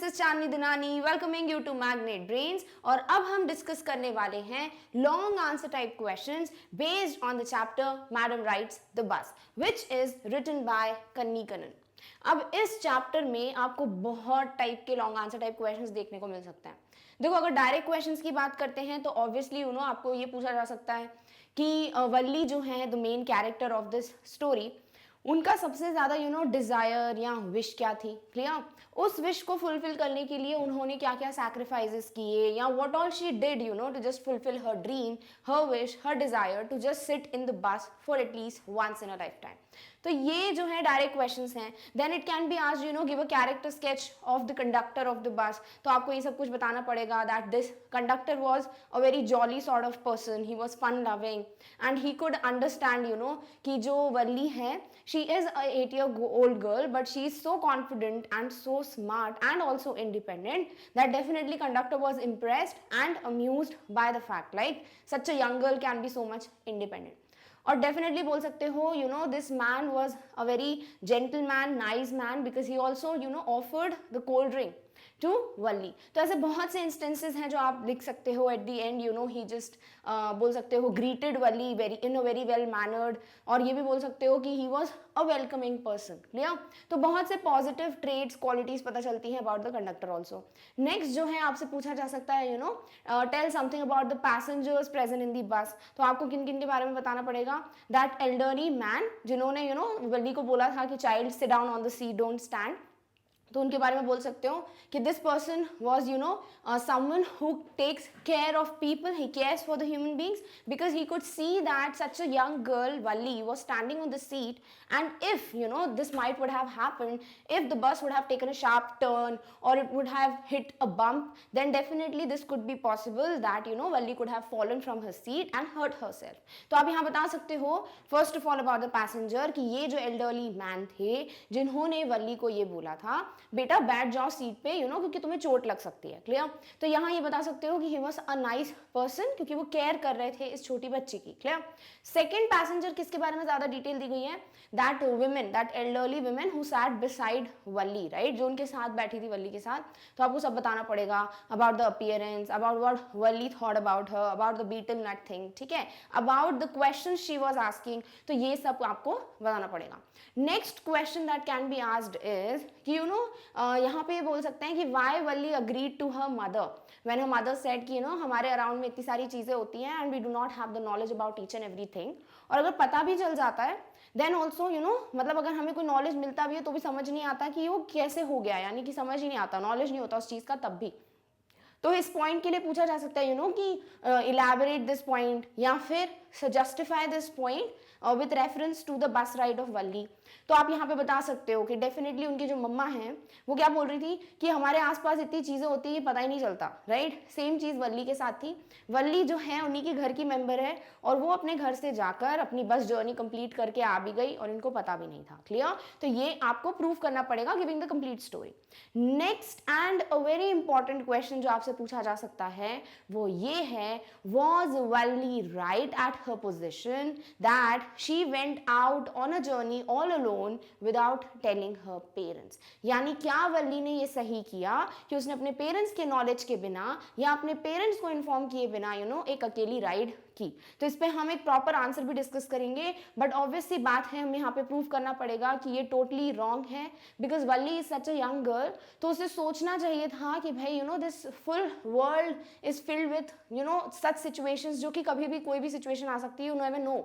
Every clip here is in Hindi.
Is Chandni Dinani welcoming you to magnet brains. और अब हम डिस्कस करने वाले हैं long answer type questions based on the chapter madam rides the bus which is written by कन्नी कनन। अब इस चैप्टर में आपको बहुत टाइप के लॉन्ग आंसर टाइप क्वेश्चंस देखने को मिल सकते हैं। देखो, अगर डायरेक्ट क्वेश्चंस की बात करते हैं तो ऑब्वियसली आपको ये पूछा जा सकता है कि वल्ली जो है the main character of this story, उनका सबसे ज्यादा डिजायर या विश क्या थी। क्लियर? उस विश को फुलफिल करने के लिए उन्होंने क्या क्या सैक्रिफाइसेस किए या what all she did to just fulfil her dream, her wish, her desire to just sit in the bus for at least once in a lifetime. तो ये जो है डायरेक्ट क्वेश्चंस हैं। Then it can be asked give a character sketch of the conductor of the bus. तो आपको ये सब कुछ बताना पड़ेगा that this conductor was a very jolly sort of person, he was fun loving and he could understand कि जो वल्ली है she is a 8-year-old girl but she is so confident and so smart and also independent that definitely conductor was impressed and amused by the fact like such a young girl can be so much independent. और डेफिनेटली बोल सकते हो this man was a very gentleman, nice man, because he also offered the cold drink to Valli. तो ऐसे बहुत से इंस्टेंसेस हैं जो आप लिख सकते हो। At the end he just बोल सकते हो greeted Valli very in a very well mannered, और ये भी बोल सकते हो कि he was a welcoming person. Clear? तो बहुत से पॉजिटिव ट्रेड्स, क्वालिटीज पता चलती हैं about the conductor also. Next जो है आपसे पूछा जा सकता है tell something about the passengers present in the bus. तो आपको किन किन के बारे में बताना पड़ेगा। दैट एल्डरली मैन जिन्होंने वल्ली को बोला था कि child sit down on the seat, don't stand, तो उनके बारे में बोल सकते हो कि this person was someone who takes care of people, he cares for the human beings because he could see that such a young girl Valli was standing on the seat and if this might would have happened, if the bus would have taken a sharp turn और it would have hit a bump, then definitely this could be possible that Valli could have fallen from her seat and hurt herself. तो आप यहाँ बता सकते हो first of all about the passenger कि ये जो एल्डरली मैन थे जिन्होंने वल्ली को ये बोला था बेटा बैठ जाओ सीट पे क्योंकि तुम्हें चोट लग सकती है। क्लियर? तो यहाँ ये बता सकते हो कि he was a nice person क्योंकि वो केयर कर रहे थे इस छोटी बच्ची की। क्लियर? सेकंड पैसेंजर किसके बारे में ज्यादा डिटेल दी गई है, that women, that elderly women who sat beside Valli, right, जो उनके साथ बैठी थी वल्ली के साथ। तो आपको सब बताना पड़ेगा about the appearance, about what Valli thought about her, about the betel nut thing, ठीक है, about the question she was asking. तो ये सब आपको बताना पड़ेगा। Next question that can be asked is कि यहाँ पे बोल सकते हैं कि why Valli agreed to her mother when her mother said कि हमारे अराउंड में इतनी सारी चीजें होती हैं and we do not have the knowledge about each and everything. और अगर पता भी चल जाता है देन ऑल्सो मतलब अगर हमें कोई नॉलेज मिलता भी है तो भी समझ नहीं आता कि वो कैसे हो गया, यानी कि समझ ही नहीं आता, नॉलेज नहीं होता उस चीज का तब भी। तो इस पॉइंट के लिए पूछा जा सकता है कि इलैबोरेट दिस पॉइंट या फिर justify this point with reference to the bus ride of Valli. तो आप यहाँ पे बता सकते हो कि डेफिनेटली उनकी जो मम्मा हैं वो क्या बोल रही थी कि हमारे आसपास इतनी चीजें होती है पता ही नहीं चलता, राइट। सेम चीज वल्ली के साथ थी। वल्ली जो है उन्हीं के घर की मेंबर है और वो अपने घर से जाकर अपनी बस जर्नी कंप्लीट करके आ भी गई और इनको पता भी नहीं था। क्लियर? तो ये आपको प्रूव करना पड़ेगा giving the complete story. Next and a very important question जो आपसे पूछा जा सकता है वो ये है, was Valli right at her position that she went out on a journey all alone without telling her parents। यानी क्या वल्ली ने ये सही किया कि उसने अपने पेरेंट्स के नॉलेज के बिना या अपने पेरेंट्स को इन्फॉर्म किए बिना एक अकेली राइड की। तो इस पे हम एक प्रॉपर आंसर भी डिस्कस करेंगे, बट ऑब्वियस सी बात है हमें यहाँ पे प्रूव करना पड़ेगा कि ये टोटली रॉन्ग है because Valli is such a young girl. तो उसे सोचना चाहिए था कि भाई this full world is filled with such situations, जो कि कभी भी कोई भी सिचुएशन आ सकती है, यू नेवर नो,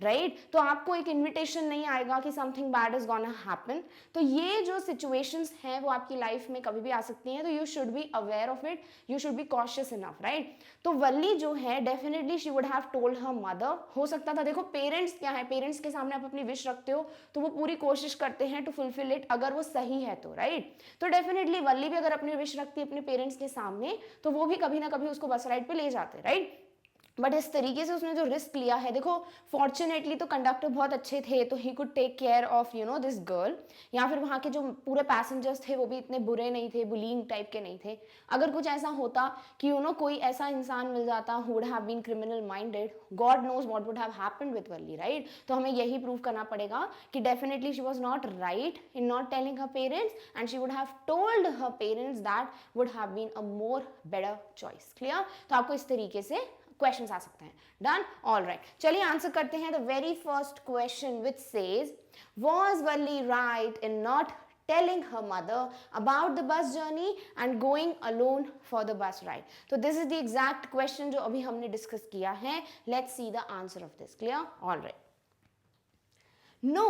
राइट। तो आपको एक इन्विटेशन नहीं आएगा कि something bad is gonna happen. तो ये जो सिचुएशंस हैं वो आपकी लाइफ में कभी भी आ सकती हैं, तो you should be aware of it, you should be cautious enough, right. तो वल्ली जो है definitely she would have told her mother. हो सकता था, देखो पेरेंट्स क्या है, पेरेंट्स के सामने आप अपनी विश रखते हो तो वो पूरी कोशिश करते हैं टू फुलफिल इट अगर वो सही है तो, राइट। तो डेफिनेटली वल्ली भी अगर अपनी विश रखती है अपने पेरेंट्स के सामने तो वो भी कभी ना कभी उसको बस राइड पे ले जाते, राइट। बट इस तरीके से उसने जो रिस्क लिया है, देखो फॉर्चुनेटली तो कंडक्टर बहुत अच्छे थे, तो he could take care of this girl, या फिर वहाँ के जो पूरे पैसेंजर्स थे वो भी इतने बुरे नहीं थे, बुलिंग टाइप के नहीं थे। अगर कुछ ऐसा होता कि कोई ऐसा इंसान मिल जाता who would have been criminal minded, God knows what would have happened with Valli, right. तो हमें यही प्रूव करना पड़ेगा कि definitely she was not right in not telling her parents, and she would have told her parents that would have been a more better choice. Clear? तो आपको इस तरीके से क्वेश्चंस आ सकते हैं। डन? ऑल राइट, चलिए आंसर करते हैं the very first question which says was Valli right in not telling her mother about the bus journey and going alone for the bus ride? So this is the exact question जो अभी हमने डिस्कस किया है. Let's see the answer of this. Clear? All right. No,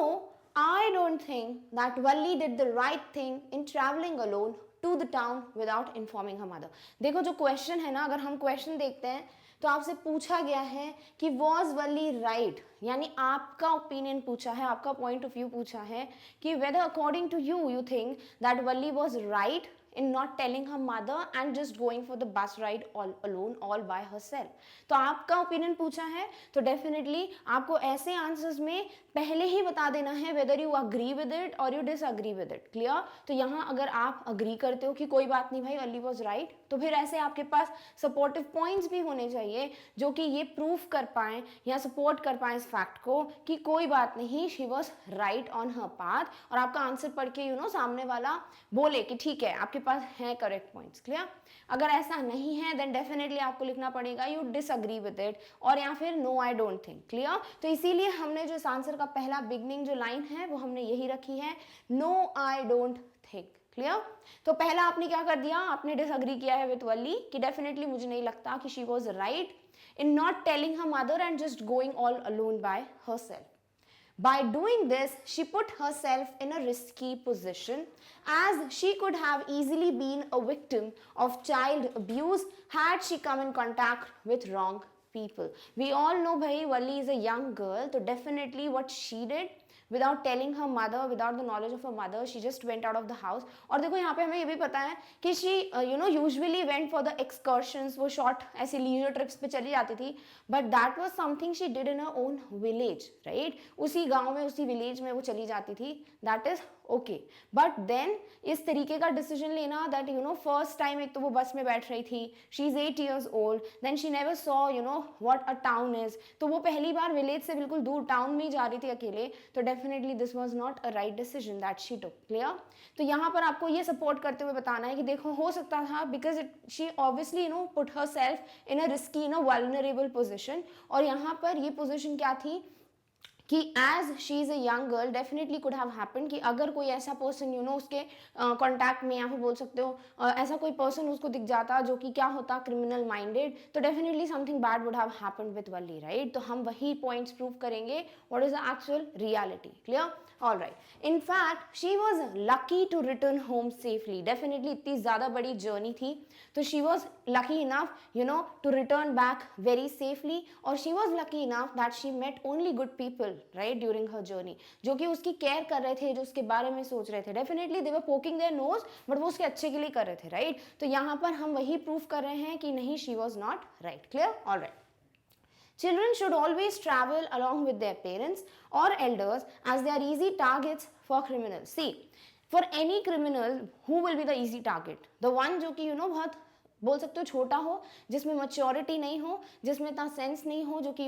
I don't think that Valli did the right thing in traveling alone to the town without informing her mother. देखो जो क्वेश्चन है ना, अगर हम क्वेश्चन देखते हैं तो आपसे पूछा गया है कि वॉज वल्ली राइट, यानी आपका ओपिनियन पूछा है, आपका पॉइंट ऑफ व्यू पूछा है कि whether according to you you think that Valli was right in not telling her mother and just going for the bus ride all alone all by herself. तो आपका ओपिनियन पूछा है, तो डेफिनेटली आपको ऐसे आंसर्स में पहले ही बता देना है whether you agree with it or you disagree with it. Clear? तो यहाँ अगर आप अग्री करते हो कि कोई बात नहीं भाई वल्ली वॉज राइट, तो फिर ऐसे आपके पास सपोर्टिव पॉइंट्स भी होने चाहिए जो कि ये प्रूफ कर पाएं या सपोर्ट कर पाएं इस फैक्ट को कि कोई बात नहीं, she was right on her path, और आपका आंसर पढ़ के सामने वाला बोले कि ठीक है आपके पास है करेक्ट पॉइंट्स। क्लियर? अगर ऐसा नहीं है देन डेफिनेटली आपको लिखना पड़ेगा यू डिसअग्री विद इट, और या फिर no I don't think. Clear? तो इसीलिए हमने जो इस आंसर का पहला बिगनिंग जो लाइन है वो हमने यही रखी है, no I don't think. Clear? तो पहला आपने क्या कर दिया, आपने डिसअग्री किया है विद वल्ली कि डेफिनेटली मुझे नहीं लगता कि she was right in not telling her mother and just going all alone by herself. By doing this, she put herself in a risky position, as she could have easily been a victim of child abuse had she come in contact with wrong people. We all know bhai Valli is a young girl, so definitely what she did without telling her mother, without the knowledge of her mother, she just went out of the house. और देखो यहाँ पे हमें ये भी पता है कि she usually went for the excursions, वो short ऐसे leisure trips पे चली जाती थी, but that was something she did in her own village, right? उसी गांव में, उसी village में वो चली जाती थी, that is okay. But then इस तरीके का डिसीजन लेना that first time एक तो वो बस में बैठ रही थी, she is 8 years old, then she never saw what a town is, तो वो पहली बार विलेज से बिल्कुल दूर टाउन में ही जा रही थी अकेले, तो definitely this was not a right decision that she took. Clear? तो यहाँ पर आपको ये सपोर्ट करते हुए बताना है कि देखो हो सकता था because she obviously put herself in a risky vulnerable position, और यहाँ पर ये पोजिशन क्या थी कि as she is a young girl definitely could have happened कि अगर कोई ऐसा पर्सन उसके कॉन्टैक्ट में, या फिर बोल सकते हो ऐसा कोई पर्सन उसको दिख जाता जो कि क्या होता क्रिमिनल माइंडेड, तो definitely something bad would have happened with Valli, right. तो हम वही पॉइंट्स प्रूव करेंगे what is the actual reality. Clear? All right, in fact she was lucky to return home safely. Definitely इतनी ज़्यादा बड़ी जर्नी थी, तो she was lucky enough to return back very safely, और she was lucky enough that she met only good people right during her journey, जो कि उसकी केयर कर रहे थे, जो उसके बारे में सोच रहे थे। Definitely they were poking their nose, but वो उसके अच्छे के लिए कर रहे थे, राइट। तो यहाँ पर हम वही प्रूफ कर रहे हैं कि नहीं, she was not right. Clear? All right, children should always travel along with their parents or elders as they are easy targets for criminals. See, for any criminal, who will be the easy target? The one जो कि बहुत बोल सकते हो छोटा हो, जिसमें मैच्योरिटी नहीं हो, जिसमें इतना सेंस नहीं हो, जो कि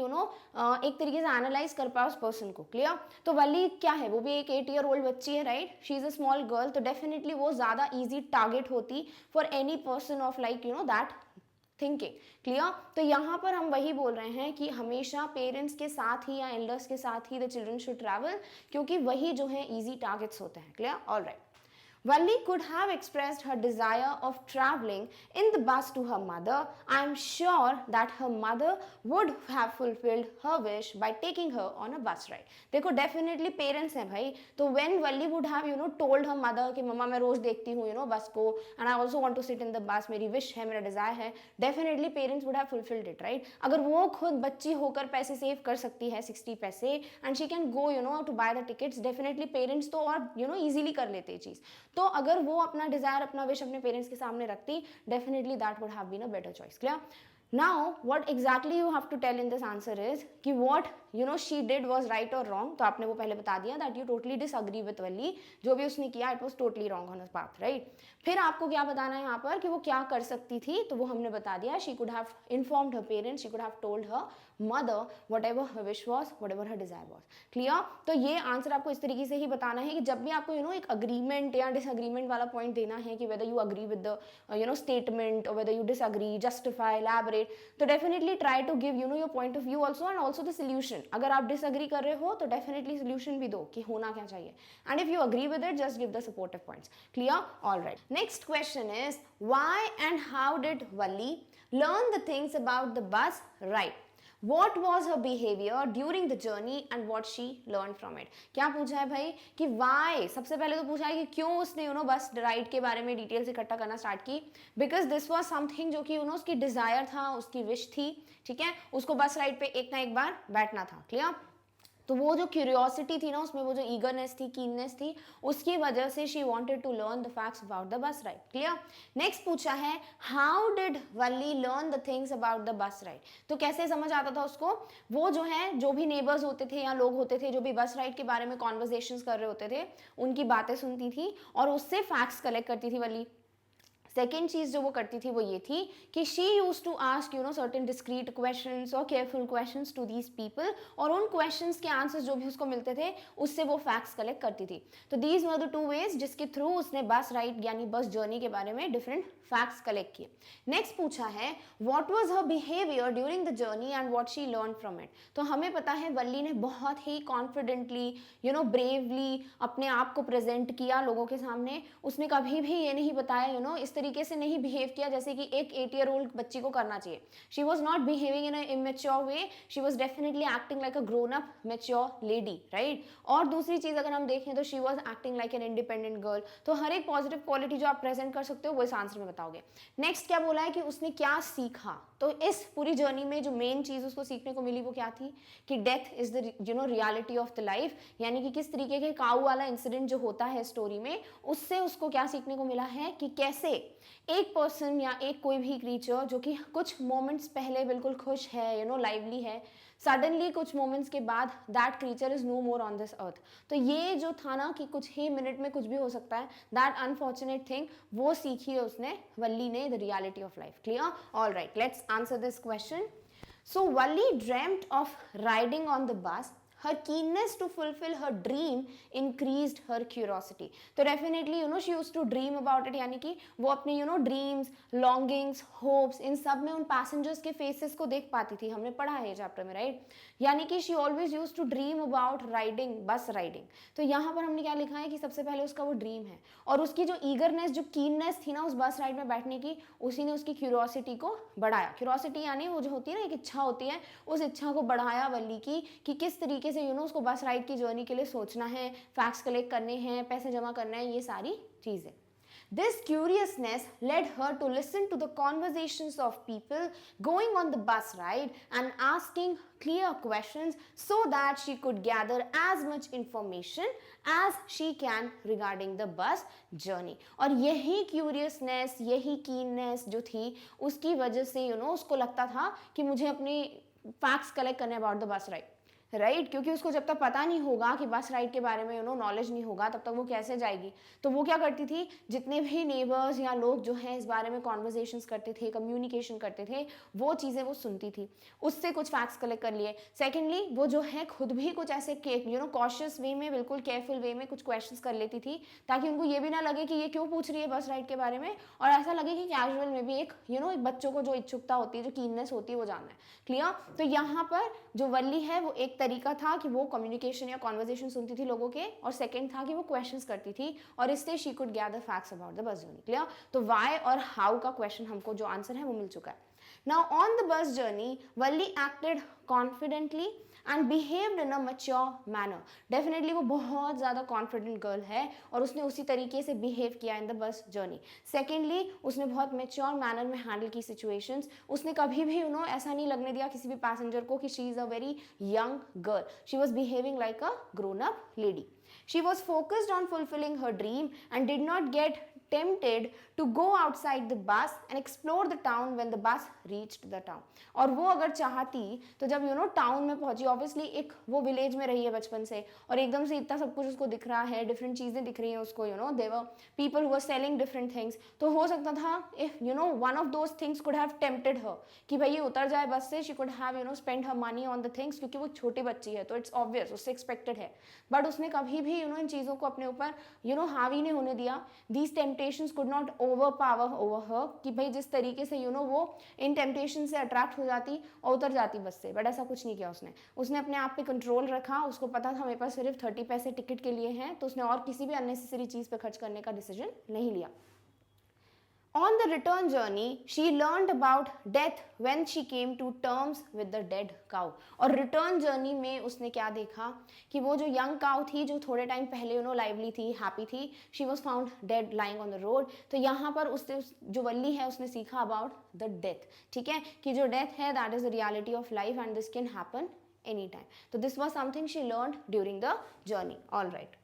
एक तरीके से एनालाइज कर पाए उस पर्सन को। क्लियर? तो वल्ली क्या है, वो भी एक 8 year old बच्ची है, right. She is a small girl, तो डेफिनेटली वो ज़्यादा ईजी टारगेट होती for any person of like that thinking. Clear? तो यहाँ पर हम वही बोल रहे हैं कि हमेशा पेरेंट्स के साथ ही या एल्डर्स के साथ ही द चिल्ड्रन शुड ट्रैवल, क्योंकि वही जो है इजी टारगेट्स होते हैं। Clear? All right, Valli could have expressed her desire of traveling in the bus to her mother. I am sure that her mother would have fulfilled her wish by taking her on a bus ride. देखो definitely parents हैं भाई, तो when Valli would have told her mother कि मम्मा मैं रोज देखती हूँ बस को, and I also want to sit in the bus, मेरी wish है, मेरा desire है, definitely parents would have fulfilled it, right? अगर वो खुद बच्ची होकर पैसे सेव कर सकती है 60 पैसे and she can go to buy the tickets, definitely parents तो और easily कर लेते हैं चीज़। तो अगर वो अपना डिजायर, अपना विश अपने पेरेंट्स के सामने रखती, definitely that would have been a better choice. Clear? Now what exactly you have to tell in this answer is कि what she did was right or wrong. तो आपने वो पहले बता दिया that you totally disagree with वल्ली, जो भी उसने किया it was totally wrong on his path, right? फिर आपको क्या बताना है यहाँ पर कि वो क्या कर सकती थी, तो वो हमने बता दिया she could have informed her parents, she could have told her mother whatever her wish was, whatever her desire was. Clear? तो ये आंसर आपको इस तरीके से ही बताना है कि जब भी आपको एक अग्रीमेंट या डिसअग्रीमेंट वाला पॉइंट देना है कि whether you agree with the statement or whether you disagree, justify, elaborate, तो definitely try to give your point of view also and also the solution. अगर आप disagree कर रहे हो तो definitely solution भी दो कि होना क्या चाहिए, and if you agree with it just give the supportive points. Clear? All right, next question is why and how did Valli learn the things about the bus ride? What was her behavior during the journey and what she learned from it? क्या पूछा है भाई कि why, सबसे पहले तो पूछा है कि क्यों उसने बस राइड के बारे में डिटेल्स इकट्ठा करना स्टार्ट की, बिकॉज दिस वाज समथिंग जो कि उसकी डिजायर था, उसकी विश थी, ठीक है, उसको बस राइड पे एक ना एक बार बैठना था. क्लियर? तो वो जो क्यूरियोसिटी थी ना उसमें, वो जो ईगरनेस थी, कीननेस थी, उसकी वजह से she wanted to learn the facts about the bus ride. Clear? Next पूछा है how did Valli learn the things about the bus ride. तो कैसे समझ आता था उसको, वो जो भी नेबर्स होते थे या लोग होते थे जो भी बस राइड के बारे में कॉन्वर्जेशंस कर रहे होते थे, उनकी बातें सुनती थी और उससे फैक्ट्स कलेक्ट करती थी वल्ली. सेकेंड चीज जो वो करती थी वो ये थी कि she use to ask certain discreet questions और careful questions to these people, और उन क्वेश्चंस के आंसर्स जो भी उसको मिलते थे उससे वो फैक्ट्स कलेक्ट करती थी. तो these were the two ways जिसके थ्रू उसने बस राइड यानी बस जर्नी के बारे में डिफरेंट फैक्ट्स कलेक्ट किए. नेक्स्ट पूछा है what was her behaviour during the journey and what she learn from it. तो हमें पता है वल्ली ने बहुत ही कॉन्फिडेंटली ब्रेवली अपने आप को प्रेजेंट किया लोगों के सामने. उसने कभी भी ये नहीं बताया इस तरीके से नहीं बिहेव किया जैसे कि एक 8 ईयर ओल्ड बच्ची को करना चाहिए. She was not behaving in a immature way, she was definitely acting like a grown up mature lady, right. और दूसरी चीज अगर हम देखें तो she was acting like an independent girl. तो हर एक पॉजिटिव क्वालिटी जो आप प्रेजेंट कर सकते हो वो इस आंसर में बताओगे. नेक्स्ट क्या बोला है कि उसने क्या सीखा. तो इस पूरी जर्नी में जो मेन चीज उसको सीखने को मिली वो क्या थी कि death is the reality of the life, यानी कि किस तरीके के काऊ वाला इंसिडेंट जो होता है स्टोरी में, उससे उसको क्या सीखने को मिला है कि कैसे एक पर्सन या एक कोई भी क्रीचर जो कि कुछ मोमेंट्स पहले बिल्कुल खुश है लाइवली है, सडनली कुछ मोमेंट्स के बाद that creature is no more on this earth. तो ये जो था ना कि कुछ ही मिनट में कुछ भी हो सकता है, दैट अनफॉर्चुनेट थिंग, वो सीखी है उसने वल्ली ने, the reality of life. Clear? All right, let's answer this question. So Valli dreamt of riding on the bus. Her keenness to fulfill her dream increased her curiosity. तो definitely she used to dream about it, यानी कि वो अपने dreams, longings, hopes, इन सब में उन passengers के faces को देख पाती थी. हमने पढ़ा है चैप्टर में, राइट. यानी कि she always used to dream about riding, bus riding. तो यहाँ पर हमने क्या लिखा है कि सबसे पहले उसका वो ड्रीम है, और उसकी जो ईगरनेस, जो कीननेस थी ना उस बस राइड में बैठने की, उसी ने उसकी क्यूरियोसिटी को बढ़ाया. क्यूरियोसिटी यानी वो जो होती है ना, एक इच्छा होती है, उस इच्छा को बढ़ाया वल्ली की कि किस तरीके से उसको बस राइड की जर्नी के लिए सोचना है, फैक्ट्स कलेक्ट करने हैं, पैसे जमा करना है, ये सारी चीजें. This curiousness led her to listen to the conversations of people going on the bus ride and asking clear questions so that she could gather as much information as she can regarding the bus journey. और यही curiousness, यही keenness जो थी, उसकी वजह से उसको लगता था कि मुझे अपनी facts collect करने about the bus ride, right. क्योंकि उसको जब तक पता नहीं होगा कि बस राइड के बारे में नॉलेज नहीं होगा, तब तक वो कैसे जाएगी. तो वो क्या करती थी, जितने भी नेबर्स या लोग जो हैं इस बारे में कॉन्वर्जेशंस करते थे, कम्युनिकेशन करते थे, वो चीज़ें वो सुनती थी, उससे कुछ फैक्ट्स कलेक्ट कर लिए. सेकेंडली वो जो है खुद भी कुछ ऐसे कॉशियस वे में, बिल्कुल केयरफुल वे में कुछ क्वेश्चंस कर लेती थी, ताकि उनको ये भी ना लगे कि ये क्यों पूछ रही है बस राइड के बारे में, और ऐसा लगे कि कैजुअल में भी एक एक बच्चों को जो इच्छुकता होती है, जो कीननेस होती है, वो जानना है. क्लियर? तो यहाँ पर जो वल्ली है वो एक तरीका था कि वो कम्युनिकेशन या कॉन्वर्जेशन सुनती थी लोगों के, और सेकंड था कि वो क्वेश्चंस करती थी, और इससे she could gather facts about the bus journey. Clear? तो व्हाई और हाउ का क्वेश्चन हमको जो आंसर है वो मिल चुका है. Now on the bus journey Valli acted confidently and behaved in a mature manner. Definitely वो बहुत ज़्यादा कॉन्फिडेंट गर्ल है और उसने उसी तरीके से बिहेव किया इन द बस जर्नी. सेकेंडली उसने बहुत मैच्योर मैनर में हैंडल की सिचुएशंस. उसने कभी भी ऐसा नहीं लगने दिया किसी भी पैसेंजर को कि she is a very young girl. She was behaving like a grown up lady. She was focused on fulfilling her dream and did not get tempted to go outside the bus and explore the town when the bus reached the town. और वो अगर चाहती तो जब टाउन में पहुंची, ऑब्वियसली एक वो विलेज में रही है बचपन से और एकदम से इतना सब कुछ उसको दिख रहा है, डिफरेंट चीज़ें दिख रही हैं उसको, there were people who were selling different things, तो हो सकता था if one of those things could have tempted her कि भाई ये उतर जाए बस से, she could have spend her money on the things, क्योंकि वो छोटी बच्ची है तो इट्स ऑब्वियस, उससे एक्सपेक्टेड है, बट उसने कभी भी इन चीज़ों को अपने ऊपर हावी नहीं होने दिया. These temptations could not over power over हर, कि भाई जिस तरीके से वो इन टेम्पटेशन से अट्रैक्ट हो जाती और उतर जाती बस से, बट ऐसा कुछ नहीं किया उसने अपने आप पे कंट्रोल रखा. उसको पता था मेरे पास सिर्फ 30 पैसे टिकट के लिए हैं, तो उसने और किसी भी अननेसेसरी चीज़ पे खर्च करने का डिसीजन नहीं लिया. On the return journey, she learned about death when she came to terms with the dead cow. और return journey में उसने क्या देखा कि वो जो young cow थी, जो थोड़े टाइम पहले lively थी, happy थी, she was found dead lying on the road. तो यहाँ पर उसने जो वल्ली है उसने सीखा about the death. ठीक है, कि जो death है that is the reality of life and this can happen anytime. तो this was something she learned during the journey. All right.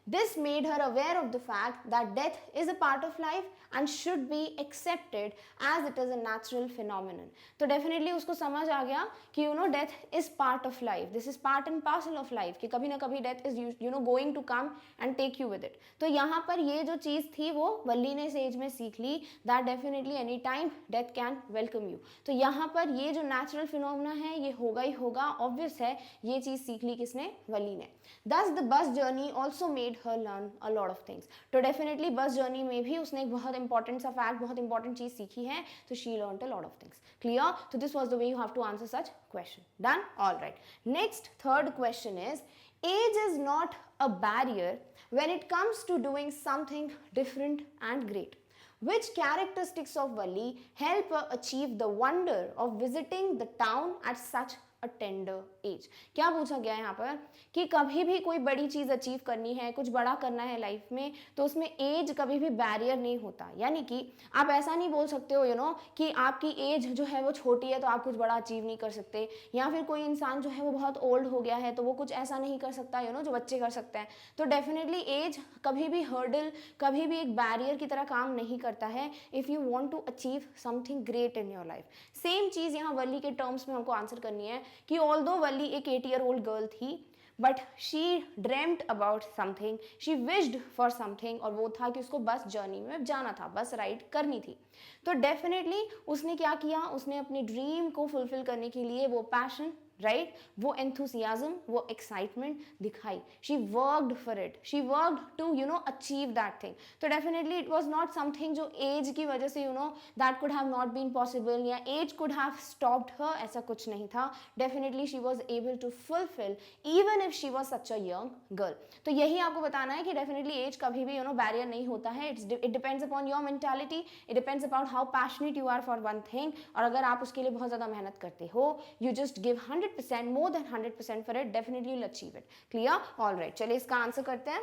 This made her aware of the fact that death is a part of life and should be accepted as it is a natural phenomenon. तो definitely उसको समझ आ गया कि death is part of life. This is part and parcel of life कि कभी ना कभी death is going to come and take you with it. तो यहाँ पर ये जो चीज़ थी वो वल्ली ने इस एज में सीख ली that definitely any time death can welcome you. तो यहाँ पर ये जो natural phenomena है ये होगा ही होगा, obvious है, ये चीज़ सीख ली किसने? वल्ली ने. Thus the bus journey also made her learn a lot of things. तो definitely bus journey में भी उसने एक बहुत important सा fact, बहुत important चीज़ सीखी है, तो she learned a lot of things. Clear? So this was the way you have to answer such question. Done? All right. Next, third question is, age is not a barrier when it comes to doing something different and great. Which characteristics of Valli help her achieve the wonder of visiting the town at such a tender as? क्या पूछा गया है यहाँ पर कि कभी भी कोई बड़ी चीज़ अचीव करनी है, कुछ बड़ा करना है लाइफ में, तो उसमें एज कभी भी बैरियर नहीं होता. यानी कि आप ऐसा नहीं बोल सकते हो कि आपकी एज जो है वो छोटी है तो आप कुछ बड़ा अचीव नहीं कर सकते, या फिर कोई इंसान जो है वो बहुत ओल्ड हो गया है तो वो कुछ ऐसा नहीं कर सकता जो बच्चे कर सकते हैं. तो डेफिनेटली एज कभी भी हर्डल, कभी भी एक बैरियर की तरह काम नहीं करता है if you want to achieve something great in your life. Same चीज़ यहाँ वल्ली के टर्म्स में हमको आंसर करनी है कि ऑल्दो वल्ली एक 8-year-old गर्ल थी, but she dreamed about something, she wished for something, और वो था कि उसको बस जर्नी में जाना था, बस राइड करनी थी. तो डेफिनेटली उसने क्या किया, उसने अपने ड्रीम को फुलफिल करने के लिए वो पैशन, राइट, वो एंथुसियाज्म, वो एक्साइटमेंट दिखाई. She worked for it, she worked to achieve that thing. तो definitely it was not something जो एज की वजह से that could have not been possible, या age could have stopped her, ऐसा कुछ नहीं था. Definitely she was able to fulfil even if she was such a young girl. तो यही आपको बताना है कि डेफिनेटली एज कभी भी बैरियर नहीं होता है. It depends upon your mentality, it depends upon how passionate you are for one thing. और अगर आप उसके लिए बहुत ज़्यादा मेहनत करते हो, you just give 100%, more than 100% for it, definitely you'll achieve it. Clear? All right, चलिए इसका आंसर करते हैं.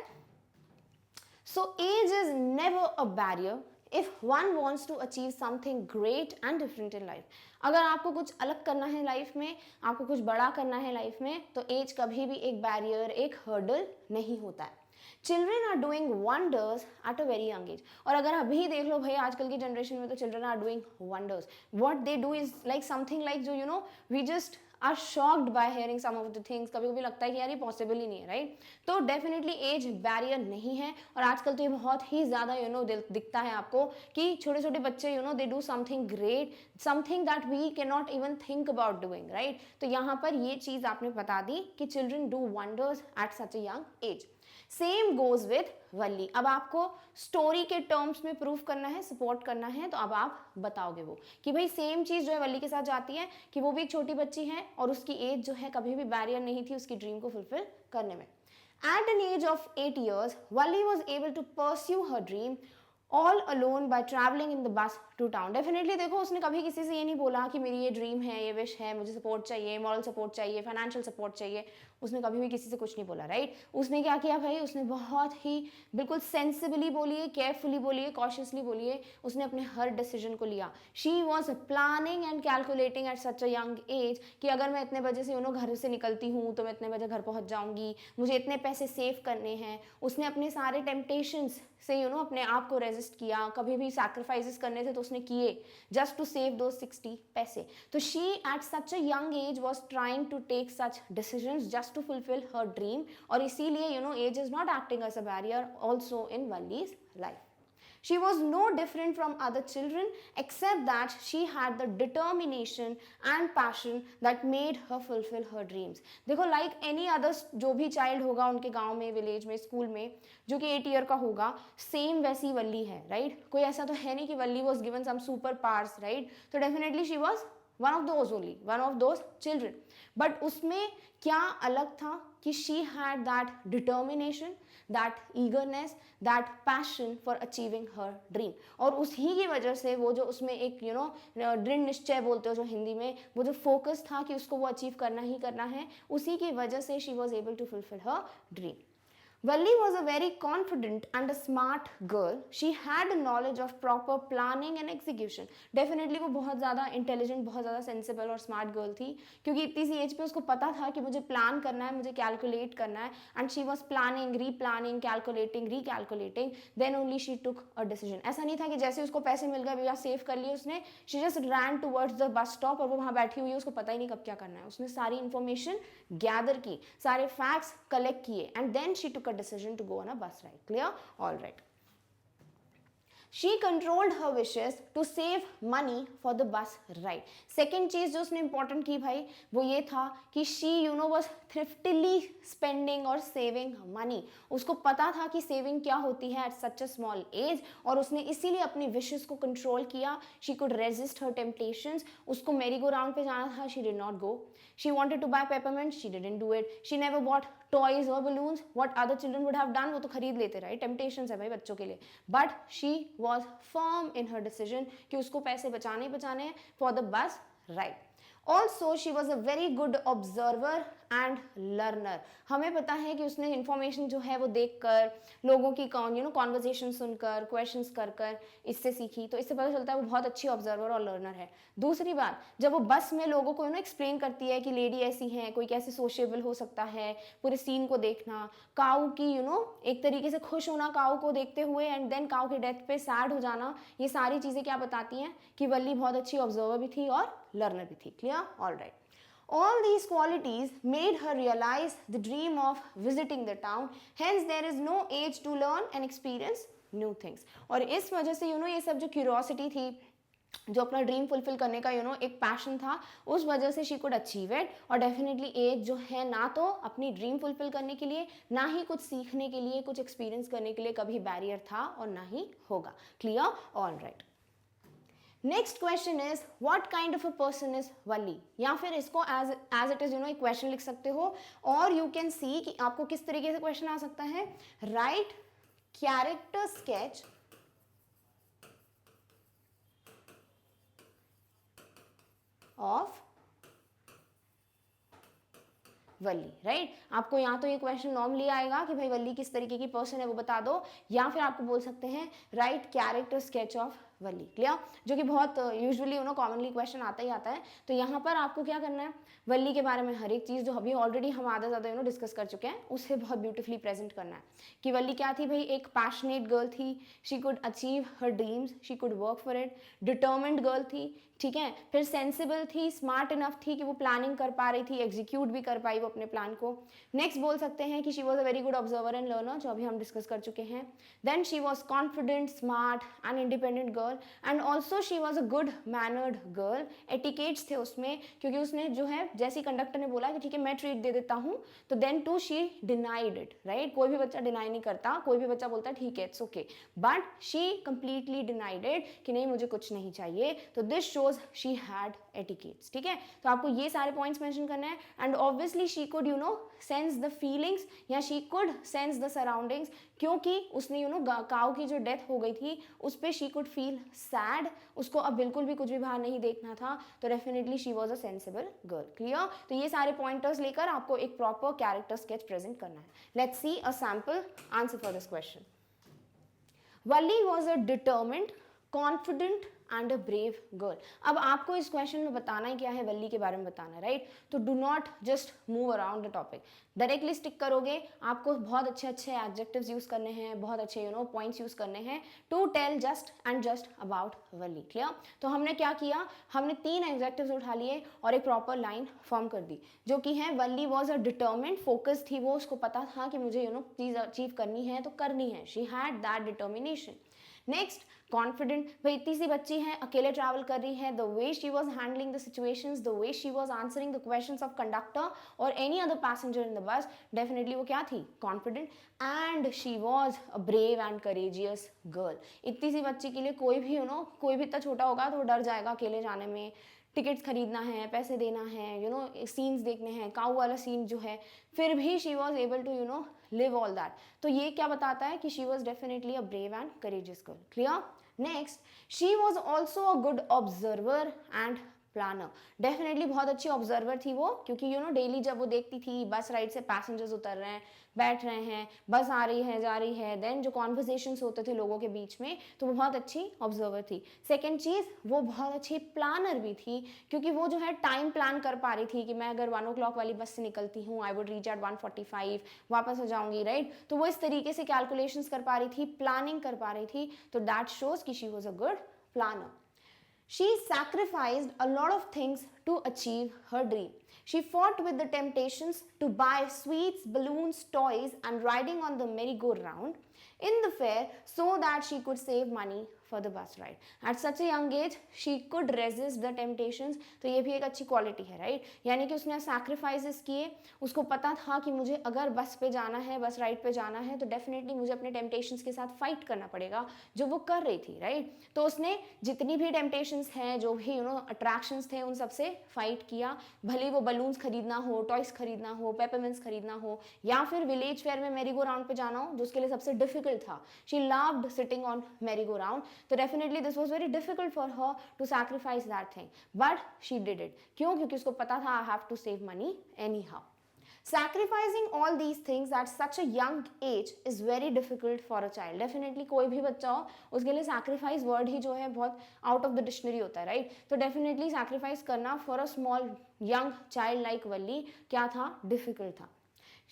So age is never a barrier if one wants to achieve something great and different in life. अगर आपको कुछ अलग करना है लाइफ में, आपको कुछ बड़ा करना है लाइफ में, तो एज कभी भी एक बैरियर, एक हर्डल नहीं होता है. Children are doing wonders at a very young age. और अगर अभी देख लो भाई आजकल की जनरेशन में, तो children are doing wonders. What they do is like something like जो we just are shocked by hearing some of the things. कभी कभी लगता है कि यार ये पॉसिबल ही नहीं है, राइट. तो डेफिनेटली एज बैरियर नहीं है. और आजकल तो ये बहुत ही ज़्यादा दिखता है आपको कि छोटे छोटे बच्चे they do something great, something that we can not even think about doing, right. तो यहाँ पर ये चीज़ आपने बता दी कि children do wonders at such a young age. Same goes with Valli. अब आपको स्टोरी के टर्म्स में प्रूफ करना है, सपोर्ट करना है, तो अब आप बताओगे वो कि भाई सेम चीज़ जो है वल्ली के साथ जाती है कि वो भी एक छोटी बच्ची है और उसकी एज जो है कभी भी बैरियर नहीं थी उसकी ड्रीम को फुलफिल करने में. At an age of 8 years, Valli was able to pursue her dream all alone by traveling in the bus to town. Definitely देखो उसने कभी किसी से ये नहीं बोला कि मेरी ये ड्रीम है, ये विश है, मुझे सपोर्ट चाहिए, मॉरल सपोर्ट चाहिए, फाइनेंशियल सपोर्ट चाहिए. उसने कभी भी किसी से कुछ नहीं बोला, राइट? उसने क्या किया भाई, उसने बहुत ही बिल्कुल सेंसिबली बोलिए, केयरफुली बोलिए, कॉशियसली बोलिए, उसने अपने हर डिसीजन को लिया. She was planning and calculating eight such a young as कि अगर मैं इतने बजे से घर से निकलती हूँ तो मैं इतने बजे घर पहुँच जाऊँगी, मुझे इतने पैसे सेव करने हैं. उसने अपने सारे टेम्पटेशंस से अपने आप को रेजिस्ट किया, कभी भी सैक्रिफाइसेस करने थे तो उसने किए, जस्ट टू सेव दो 60 पैसे. तो she at such a young age was trying to take such decisions just to fulfil her dream. और इसीलिए age is not acting as a barrier also in Valli's life. She was no different from other children except that she had the determination and passion that made her fulfill her dreams. देखो like any other जो भी child होगा उनके गांव में, विलेज में, स्कूल में, जो कि 8 ईयर का होगा, सेम वैसी वल्ली है, राइट? कोई ऐसा तो है नहीं कि वल्ली was given some super powers, right? तो definitely she was one of those only, one of those children. But उसमें क्या अलग था कि she had that determination, that eagerness, that passion for achieving her dream. और उसी की वजह से वो जो उसमें एक दृढ़ निश्चय बोलते हो जो हिंदी में, वो जो फोकस था कि उसको वो अचीव करना ही करना है, उसी की वजह से she was able to fulfill her dream. Valli was a very confident and a smart girl. She had a knowledge of proper planning and execution. Definitely वो बहुत ज़्यादा intelligent, बहुत ज़्यादा sensible और smart girl थी, क्योंकि इतनी सी एज पे उसको पता था कि मुझे प्लान करना है, मुझे कैलकुलेट करना है, and she was planning, replanning, calculating, recalculating. Then only she took a decision. ऐसा नहीं था कि जैसे उसको पैसे मिल गए या सेव कर लिए उसने, she just ran towards the bus stop और वो वहाँ बैठी हुई है, उसको पता ही नहीं कब क्या करना है. उसने सारी information gather की, सारे facts collect किए, and then she took a decision to go on a bus ride. Clear? All right. She controlled her wishes to save money for the bus ride. Second चीज जो उसने important की भाई, वो ये था कि she was thriftily spending और saving money. उसको पता था कि saving क्या होती है at such a small age, और उसने इसीलिए अपनी wishes को control किया. She could resist her temptations. उसको merry go round पे जाना था, she did not go. She wanted to buy peppermint, she didn't do it. She never bought toys or balloons. What other children would have done, वो तो खरीद लेते, right? Temptations है भाई बच्चों के लिए. But she was firm in her decision कि उसको पैसे बचाने ही बचाने हैं for the bus ride. Also, she was a very good observer and learner. हमें पता है कि उसने information जो है वो देखकर, लोगों की conversation सुनकर, questions कर कर इससे सीखी, तो इससे पता चलता है वो बहुत अच्छी observer और learner है. दूसरी बात, जब वो बस में लोगों को explain करती है कि lady ऐसी है, कोई कैसे sociable हो सकता है, पूरे scene को देखना, काऊ की एक तरीके से खुश होना काऊ को देखते हुए, and then काऊ के death पे sad हो जाना, ये सारी चीज़ें क्या बताती हैं कि वल्ली बहुत अच्छी observer भी थी और learner भी थी. Clear? All right. All these qualities made her realize the dream of visiting the town. Hence, there is no age to learn and experience new things. और इस वजह से ये सब जो curiosity थी, जो अपना ड्रीम फुलफिल करने का एक पैशन था, उस वजह से शी कुड अचीव इट. और डेफिनेटली एज जो है ना तो अपनी ड्रीम फुलफिल करने के लिए, ना ही कुछ सीखने के लिए, कुछ एक्सपीरियंस करने के लिए कभी बैरियर था और ना ही होगा. Clear? All right. Next question is what kind of a person is Valli, या फिर इसको एज इट इज एक क्वेश्चन लिख सकते हो, और यू कैन सी कि आपको किस तरीके से क्वेश्चन आ सकता है. Right character sketch of Valli. Right, आपको यहाँ तो ये क्वेश्चन नॉर्मली आएगा कि भाई वल्ली किस तरीके की पर्सन है वो बता दो, या फिर आपको बोल सकते हैं right character sketch of Valli. Clear? जो कि बहुत यूजुअली कॉमनली क्वेश्चन आता ही आता है. तो यहाँ पर आपको क्या करना है, वल्ली के बारे में हर एक चीज़ जो अभी ऑलरेडी हम आधा ज़्यादा डिस्कस कर चुके हैं, उसे बहुत ब्यूटीफुली प्रेजेंट करना है कि वल्ली क्या थी भाई. एक पैशनेट गर्ल थी, she could achieve her dreams, she could work for it. Determined girl थी, ठीक है. फिर सेंसिबल थी, स्मार्ट इनफ थी कि वो प्लानिंग कर पा रही थी, एग्जीक्यूट भी कर पाई वो अपने प्लान को. नेक्स्ट बोल सकते हैं कि she was a very good observer and learner, जो अभी हम डिस्कस कर चुके हैं. Then she was confident, smart and independent girl, and also she was a good mannered girl. Etiquettes थे उसमें, क्योंकि उसने जो है जैसे कंडक्टर ने बोला कि ठीक है मैं ट्रीट दे देता हूँ, तो then too she denied it. Right, कोई भी बच्चा डिनाई नहीं करता, कोई भी बच्चा बोलता है ठीक है it's okay, but she completely denied it कि नहीं मुझे कुछ नहीं चाहिए. तो this shows she had etiquettes. ठीक है, तो आपको ये सारे पॉइंट्स मेंशन करना है. And obviously she could sense the feelings, या she could sense the surroundings क्योंकि उसने काऊ की जो डेथ हो गई थी उस पर शी कुड फील सैड, उसको अब बिल्कुल भी कुछ भी बाहर नहीं देखना था, तो definitely she was a sensible girl. Clear? तो ये सारे पॉइंटर्स लेकर आपको एक प्रॉपर कैरेक्टर स्केच प्रेजेंट करना है। Let's see a sample answer for this question. Valli was a determined, confident and a brave girl. अब आपको इस क्वेश्चन में बताना है क्या है, वल्ली के बारे में बताना है, राइट? तो do not just move around the topic, directly stick करोगे। आपको बहुत अच्छे अच्छे एडजेक्टिव्स यूज करने हैं, बहुत अच्छे पॉइंट्स यूज करने हैं to tell just and just about Valli. Clear? तो हमने क्या किया, हमने 3 एडजेक्टिव्स उठा लिए और एक प्रॉपर लाइन फॉर्म कर दी, जो कि है वल्ली वॉज अ डिटर्मिन्ड, फोकस थी वो, उसको पता था कि मुझे चीज अचीव करनी है तो करनी है, she had that determination. Next, confident, भाई इतनी सी बच्ची है, अकेले ट्रैवल कर रही है, the way she was handling the situations, the way she was answering the questions of conductor और any other passenger in the bus, definitely वो क्या थी, confident. And she was a brave and courageous girl. इतनी सी बच्ची के लिए कोई भी कोई भी इतना छोटा होगा तो वो डर जाएगा अकेले जाने में, टिकट्स खरीदना है, पैसे देना है, सीन्स देखने हैं, काऊ वाला सीन जो है, फिर भी she was able to live all that. तो ये क्या बताता है कि she was definitely a brave and courageous girl. Clear? Next, she was also a good observer and planner. Definitely बहुत अच्छी ऑब्जर्वर थी वो, क्योंकि डेली जब वो देखती थी बस राइड से पैसेंजर्स उतर रहे हैं, बैठ रहे हैं, बस आ रही है, जा रही है, देन जो कॉन्वर्सेशंस होते थे लोगों के बीच में, तो वो बहुत अच्छी ऑब्जर्वर थी। सेकेंड चीज़, वो बहुत अच्छी प्लानर भी थी, क्योंकि वो जो है टाइम प्लान कर पा रही थी कि मैं अगर 1 o'clock वाली बस से निकलती हूँ, आई वुड रीच एट 1:45, वापस हो जाऊंगी, राइट? तो वो इस तरीके से कैलकुलेशंस कर पा रही थी, प्लानिंग कर पा रही थी, तो दैट शोज कि she was a good planner. She sacrificed a lot of things to achieve her dream. She fought with the temptations to buy sweets, balloons, toys, and riding on the merry-go-round in the fair so that she could save money for the bus ride. At such a young age, she could resist the temptations. तो ये भी एक अच्छी क्वालिटी है, राइट? यानी कि उसने सैक्रिफाइसेस किए, उसको पता था कि मुझे अगर बस पे जाना है, बस राइड पे जाना है, तो डेफिनेटली मुझे अपने टेम्पटेशंस के साथ फाइट करना पड़ेगा, जो वो कर रही थी, राइट? तो उसने जितनी भी टेम्पटेशंस हैं, जो भी अट्रैक्शंस थे, उन सबसे फाइट किया, भले वो बलून्स खरीदना हो, टॉयस खरीदना हो, पेपरमिंट्स खरीदना हो, या फिर विलेज फेयर में मैरी गो राउंड पे जाना हो, जो उसके लिए सबसे डिफिकल्ट था। She loved sitting on merry go round, तो definitely this was very difficult for her to sacrifice that thing, but she did it. क्यों? क्योंकि उसको पता था I have to save money anyhow. Sacrificing all these things at such a young age is very difficult for a child. Definitely कोई भी बच्चा हो उसके लिए sacrifice word ही जो है बहुत out of the dictionary होता है, right? तो definitely sacrifice करना for a small young child like Valli क्या था? Difficult था.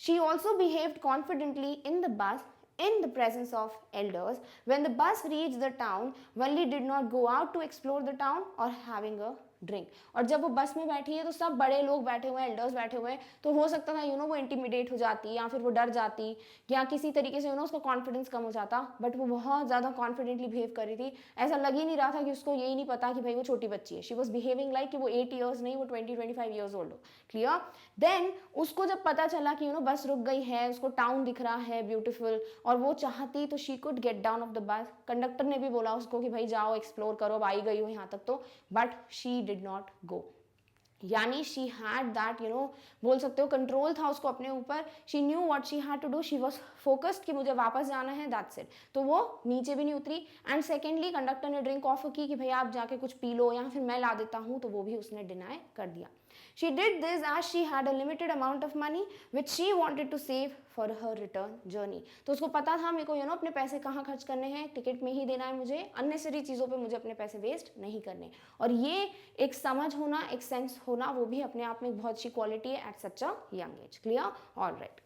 She also behaved confidently in the bus in the presence of elders. When the bus reached the town, Valli did not go out to explore the town or having a drink. और जब वो बस में बैठी है तो सब बड़े लोग बैठे हुए हैं, एल्डर्स बैठे हुए हैं, तो हो सकता था वो इंटिमिडेट हो जाती, या फिर वो डर जाती, या किसी तरीके से उसका कॉन्फिडेंस कम हो जाता, बट वो बहुत ज़्यादा कॉन्फिडेंटली बिहेव कर रही थी। ऐसा लग ही नहीं रहा था कि उसको यही नहीं पता कि भाई वो छोटी बच्ची है। शी वॉज बिहेविंग लाइक कि वो 8 years नहीं, वो 20-25 years ओल्ड हो। क्लियर? देन उसको जब पता चला कि बस रुक गई है, उसको टाउन दिख रहा है ब्यूटीफुल, और वो चाहती तो she could get down of the बस। कंडक्टर ने भी बोला उसको कि भाई जाओ एक्सप्लोर करो, अब आई गई हो यहाँ तक तो, but she did not go. यानी शी हैड दैट बोल सकते हो कंट्रोल था उसको अपने ऊपर। She knew what she had to do, she was focused कि मुझे वापस जाना है, दैट्स इट। तो वो नीचे भी नहीं उतरी। एंड सेकेंडली कंडक्टर ने ड्रिंक ऑफर की कि भाई आप जाके कुछ पी लो या फिर मैं ला देता हूँ, तो वो भी उसने डिनाई कर दिया। She did this as she had a limited amount of money which she wanted to save for her return journey. तो उसको पता था मेरे को अपने पैसे कहाँ खर्च करने हैं, टिकट में ही देना है मुझे, अननेसेसरी चीज़ों पे मुझे अपने पैसे वेस्ट नहीं करने। और ये एक समझ होना, एक सेंस होना, वो भी अपने आप में एक बहुत अच्छी क्वालिटी है eight such a young as. Clear? Alright.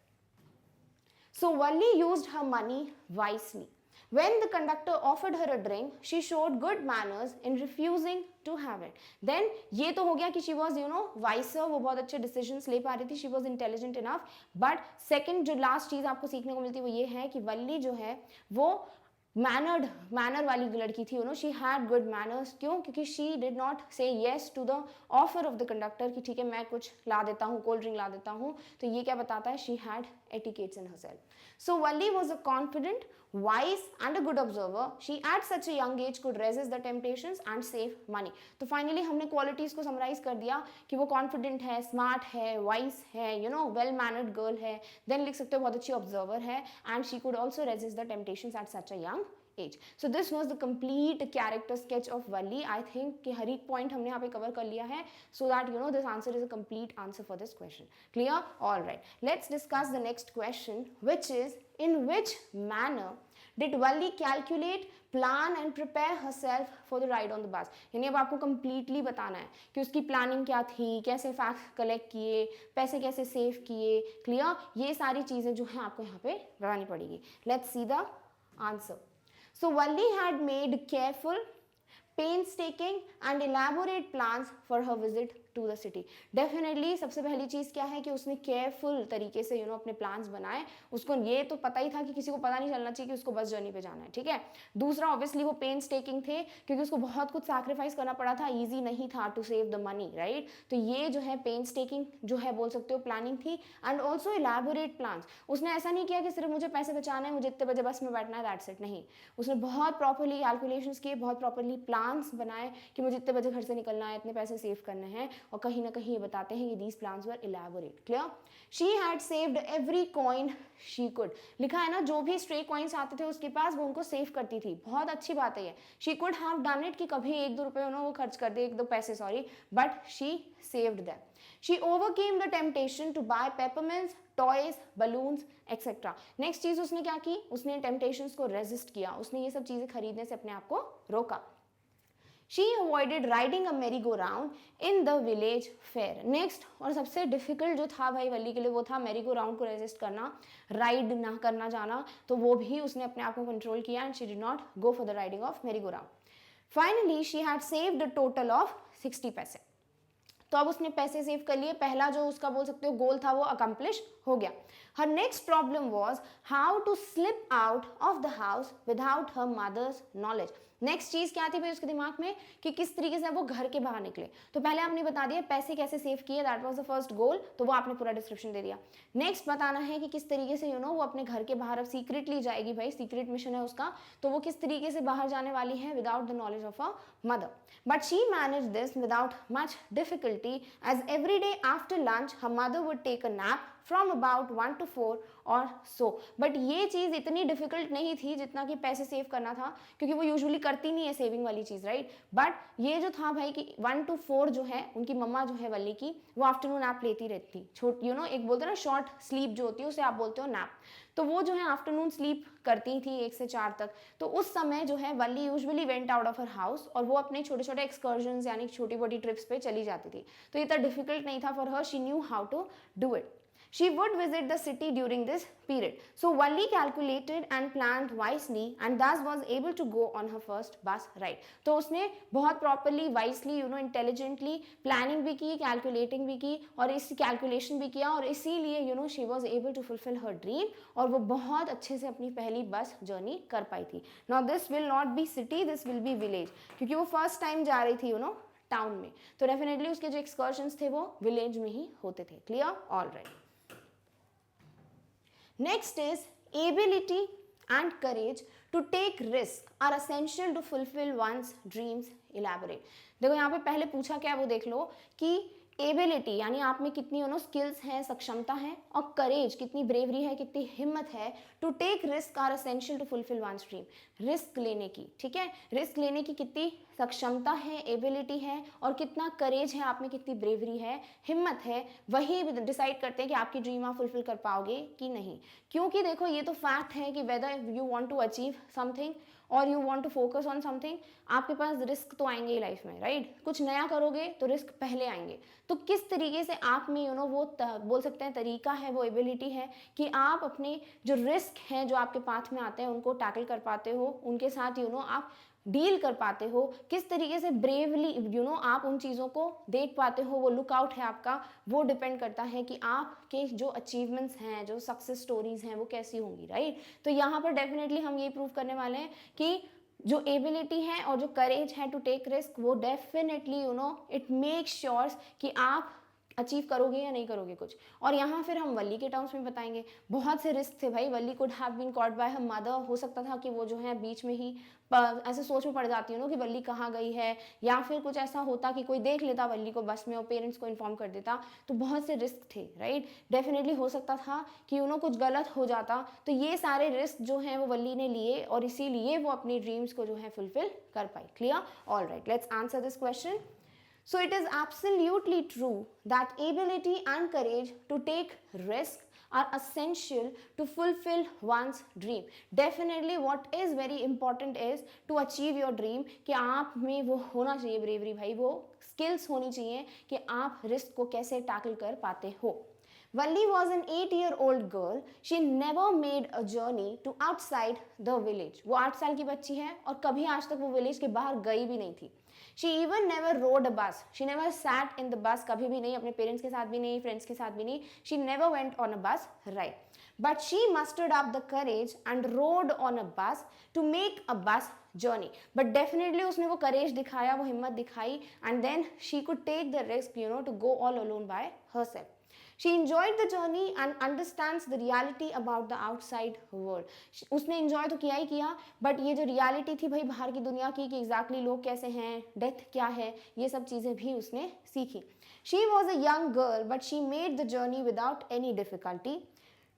So Valli used her money wisely. When the conductor offered her a drink, she showed good manners in refusing to have it. Then ये तो हो गया कि she was wiser, वो बहुत अच्छे decisions ले पा रही थी, she was intelligent enough. But second जो last चीज़ आपको सीखने को मिलती है वो ये है कि वल्ली जो है वो मैनर वाली लड़की थी। She had good manners. क्यों? क्योंकि she did not say yes to the offer of the conductor कि ठीक है मैं कुछ ला देता हूँ, कोल्ड ड्रिंक ला देता हूँ। तो ये क्या बताता है? She had etiquettes in herself. So Valli was a confident, wise and a good observer, she at such a young age could resist the temptations and save money. तो फाइनली हमने क्वालिटीज को समराइज कर दिया कि वो कॉन्फिडेंट है, स्मार्ट है, वाइज है, you know well mannered girl है, देन लिख सकते हो बहुत अच्छी ऑब्जर्वर है, and she could also resist the temptations eight such a young age. So this was the complete character sketch of Valli. I think कि हर एक point हमने यहाँ पे cover कर लिया है, so that you know this answer is a complete answer for this question. Clear? All right. Let's discuss the next question, which is in which manner did Valli calculate, plan and prepare herself for the ride on the bus? यानी अब आपको completely बताना है कि उसकी planning क्या थी, कैसे facts collect किए, पैसे कैसे save किए. Clear? ये सारी चीजें जो हैं आपको यहाँ पे बतानी पड़ेगी. Let's see the answer. So Valli had made careful, painstaking and elaborate plans for her visit to the city. Definitely सबसे पहली चीज़ क्या है कि उसने केयरफुल तरीके से अपने प्लान्स बनाए. उसको ये तो पता ही था कि किसी को पता नहीं चलना चाहिए कि उसको बस जर्नी पे जाना है. ठीक है. दूसरा ऑब्वियसली वो पेन स्टेकिंग थे क्योंकि उसको बहुत कुछ सैक्रिफाइस करना पड़ा था. ईजी नहीं था to save the money, right. तो ये जो है पेन स्टेकिंग जो है बोल सकते हो प्लानिंग थी. And also elaborate plans. उसने ऐसा नहीं किया कि सिर्फ मुझे पैसे बचाना है, मुझे इतने बजे बस में बैठना है, दैट्स इट. नहीं, उसने बहुत प्रॉपरली कैलकुलेशंस किए, बहुत प्रॉपरली प्लान्स बनाए कि मुझे इतने बजे घर से निकलना है, इतने पैसे सेव करने हैं. और कहीं ना कहीं बताते हैं कि these plans were elaborate. Clear? She had saved every coin she could. लिखा है ना, जो भी stray coins आते थे उसके पास वो उनको सेव करती थी. बहुत अच्छी बात है ये. She could have done it कि कभी 1-2 रुपए वो खर्च कर दे, 1-2 पैसे sorry, but she saved them. She overcame the temptation to buy peppermints, toys, balloons, etc. Next चीज उसने क्या की? उसने temptations को resist किया. उसने ये सब चीजें खरीदने से अपने आप को रोका. She avoided riding a merry-go-round in the village fair. Next और सबसे difficult जो था भाई वल्ली के लिए वो था merry-go-round को resist करना, ride ना करना जाना. तो वो भी उसने अपने आप को control किया and she did not go for the riding of merry-go-round. Finally, she had saved a total of 60 पैसे. तो अब उसने पैसे सेव कर लिए. पहला जो उसका बोल सकते हो गोल था वो अकम्प्लिश हो गया. Her next problem was how to slip out of the house without her mother's knowledge. Next चीज क्या थी भाई उसके दिमाग में कि किस तरीके से वो घर के बाहर निकले. तो पहले आपने बता दिया पैसे कैसे सेव किए, that was the first goal. तो वो आपने पूरा डिस्क्रिप्शन दे दिया. नेक्स्ट बताना है कि किस तरीके से वो अपने घर के बाहर अब सीक्रेटली जाएगी. भाई सीक्रेट मिशन है उसका, तो वो किस तरीके से बाहर जाने वाली है without the knowledge of a mother. But she manage this without much difficulty as every day after lunch her mother would take a nap from about 1 to 4 और सो. बट ये चीज़ इतनी डिफिकल्ट नहीं थी जितना कि पैसे सेव करना था, क्योंकि वो यूजुअली करती नहीं है सेविंग वाली चीज़, राइट. बट ये जो था भाई कि 1 to 4 जो है उनकी मम्मा जो है वल्ली की, वो आफ्टरनून नैप लेती रहती. एक बोलते हैं ना शॉर्ट स्लीप जो होती है उसे आप बोलते हो नैप. तो वो जो है आफ्टरनून स्लीप करती थी 1 से 4 तक. तो उस समय जो है Valli usually went out of her house और वो अपने छोटे छोटे एक्सकर्जन्स यानी छोटी मोटी ट्रिप्स पे चली जाती थी. तो ये इतना डिफिकल्ट नहीं था for her. She knew how to do it. She would visit the city during this period. So Valli calculated and planned wisely and thus was able to go on her first bus ride. तो उसने बहुत properly, wisely, intelligently planning भी की, calculating भी की और इस calculation भी किया और इसीलिए she was able to fulfill her dream और वो बहुत अच्छे से अपनी पहली बस journey कर पाई थी. Now this will not be city, this will be village क्योंकि वो first time जा रही थी टाउन में. तो डेफिनेटली उसके जो excursions थे वो विलेज में ही होते थे. Clear? All right. Next is ability and courage to take risk are essential to fulfill one's dreams. Elaborate. देखो यहाँ पे पहले पूछा क्या वो देख लो कि एबिलिटी यानी आप में कितनी स्किल्स हैं, सक्षमता है, और करेज कितनी ब्रेवरी है, कितनी हिम्मत है. To take risk are essential to fulfil one's dream. Risk लेने की, ठीक है, रिस्क लेने की कितनी सक्षमता है, एबिलिटी है और कितना करेज है, आप में कितनी ब्रेवरी है, हिम्मत है, वही डिसाइड करते हैं कि आपकी ड्रीम आप फुलफिल कर पाओगे कि नहीं. क्योंकि देखो ये तो फैक्ट है कि whether you want to achieve something और you want to focus on something, आपके पास रिस्क तो आएंगे ही लाइफ में, राइट. कुछ नया करोगे तो रिस्क पहले आएंगे. तो किस तरीके से आप में वो बोल सकते हैं तरीका है, वो एबिलिटी है कि आप अपने जो रिस्क हैं जो आपके पाथ में आते हैं उनको टैकल कर पाते हो, उनके साथ आप डील कर पाते हो, किस तरीके से ब्रेवली आप उन चीज़ों को देख पाते हो, वो लुकआउट है आपका, वो डिपेंड करता है कि आपके जो अचीवमेंट्स हैं, जो सक्सेस स्टोरीज हैं वो कैसी होंगी, राइट. तो यहाँ पर डेफिनेटली हम ये प्रूव करने वाले हैं कि जो एबिलिटी है और जो करेज है टू टेक रिस्क वो डेफिनेटली इट मेक श्योर कि आप अचीव करोगे या नहीं करोगे कुछ। और यहाँ फिर हम वल्ली के टर्म्स में बताएंगे, बहुत से रिस्क थे भाई। Valli could have been caught by her mother, हो सकता था कि वो जो है बीच में ही ऐसे सोच में पड़ जाती हूँ ना कि वल्ली कहाँ गई है, या फिर कुछ ऐसा होता कि कोई देख लेता वल्ली को बस में और पेरेंट्स को इन्फॉर्म कर देता। तो बहुत से रिस्क थे, राइट। डेफिनेटली हो सकता था कि कुछ गलत हो जाता। तो ये सारे रिस्क जो हैं वो वल्ली ने लिए, और इसीलिए वो अपनी ड्रीम्स को जो है फुलफिल कर पाई। Clear? All right, let's answer this question. So it is absolutely true that ability and courage to take risk are essential to fulfill one's dream. Definitely what is very important is to achieve your dream कि आप में वो होना चाहिए bravery भाई, वो skills होनी चाहिए कि आप risk को कैसे tackle कर पाते हो. Valli was an 8-year-old girl. She never made a journey to outside the village. वो 8 साल की बच्ची है और कभी आज तक वो विलेज के बाहर गई भी नहीं थी. She even never rode a bus. She never sat in the bus. कभी भी नहीं, अपने पेरेंट्स के साथ भी नहीं, फ्रेंड्स के साथ भी नहीं. She never went on a bus ride. But she mustered up the courage and rode on a bus to make a bus journey. But definitely उसने वो courage दिखाया, वो हिम्मत दिखाई, and then she could take the risk, to go all alone by herself. She enjoyed the journey and understands the reality about the outside world. उसने enjoy तो किया ही किया, but ये जो reality थी भाई बाहर की दुनिया की कि exactly लोग कैसे हैं, death क्या है, ये सब चीज़ें भी उसने सीखी. She was a young girl, but she made the journey without any difficulty.